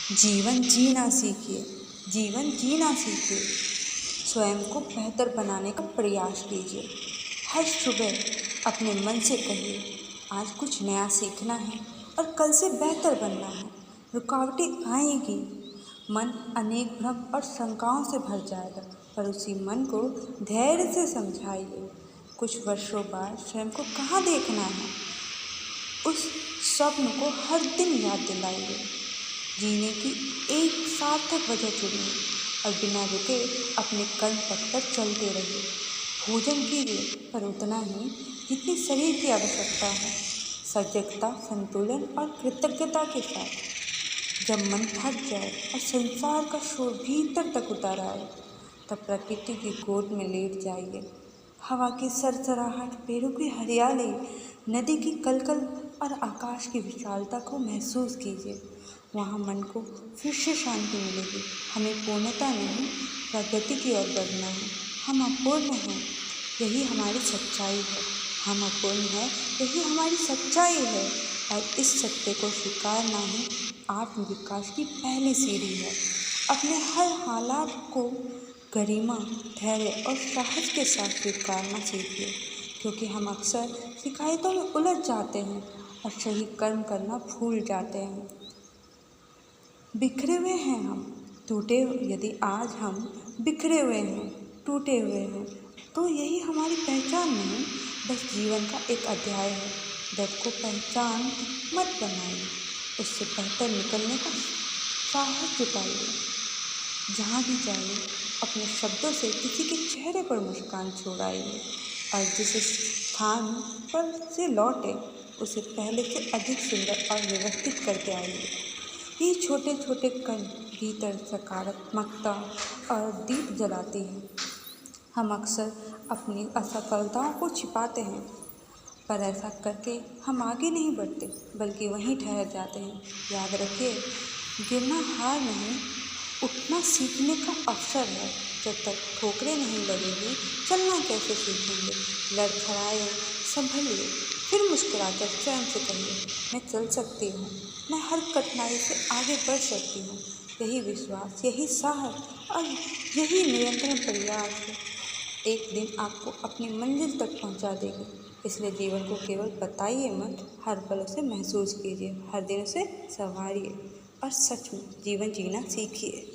जीवन जीना सीखिए, जीवन जीना सीखिए। स्वयं को बेहतर बनाने का प्रयास कीजिए। हर सुबह अपने मन से कहिए, आज कुछ नया सीखना है और कल से बेहतर बनना है। रुकावटें आएंगी, मन अनेक भ्रम और शंकाओं से भर जाएगा, पर उसी मन को धैर्य से समझाइए। कुछ वर्षों बाद स्वयं को कहाँ देखना है, उस स्वप्न को हर दिन याद दिलाइए। जीने की एक सार्थक वजह चुनिए और बिना रुके अपने कर्म पथ पर चलते रहिए। भोजन कीजिए, पर उतना ही जितनी शरीर की आवश्यकता है, सजगता, संतुलन और कृतज्ञता के साथ। जब मन थक जाए और संसार का शोर भीतर तक उतर आए, तब प्रकृति की गोद में लेट जाइए। हवा की सरसराहट, पेड़ों की हरियाली, नदी की कलकल और आकाश की विशालता को महसूस कीजिए। वहाँ मन को फिर से शांति मिलेगी। हमें पूर्णता नहीं, प्रगति की ओर बढ़ना है। हम अपूर्ण हैं, यही हमारी सच्चाई है। हम अपूर्ण हैं, यही हमारी सच्चाई है। और इस सत्य को स्वीकारना ही आत्मविकास की पहली सीढ़ी है। अपने हर हालात को गरिमा, धैर्य और साहस के साथ स्वीकारना सीखिए, क्योंकि हम अक्सर शिकायतों में उलझ जाते हैं और सही कर्म करना भूल जाते हैं। बिखरे हुए हैं हम, टूटे। यदि आज हम बिखरे हुए हैं, टूटे हुए हैं, तो यही हमारी पहचान नहीं, बस जीवन का एक अध्याय है। दर्द को पहचान मत बनाइए, उससे बेहतर निकलने का साहस जुटाइए। जहाँ भी जाइए, अपने शब्दों से किसी के चेहरे पर मुस्कान छोड़ाइए और जिस स्थान पर से लौटे, उसे पहले से अधिक सुंदर और व्यवस्थित करके आइए। ये छोटे छोटे कण भीतर सकारात्मकता और दीप जलाती हैं। हम अक्सर अपनी असफलताओं को छिपाते हैं, पर ऐसा करके हम आगे नहीं बढ़ते, बल्कि वहीं ठहर जाते हैं। याद रखिए, गिरना हार नहीं, उठना सीखने का अवसर है। जब तक ठोकरें नहीं लगेंगी, चलना कैसे सीखेंगे। लड़खड़ाए, संभलिए, फिर मुस्कुराकर स्वयं से कहिए, मैं चल सकती हूँ, मैं हर कठिनाई से आगे बढ़ सकती हूँ। यही विश्वास, यही साहस और यही निरंतर प्रयास है, एक दिन आपको अपनी मंजिल तक पहुँचा देगी। इसलिए जीवन को केवल बताइए मत, हर पल उसे महसूस कीजिए, हर दिन उसे संवारिए और सच में जीवन जीना सीखिए।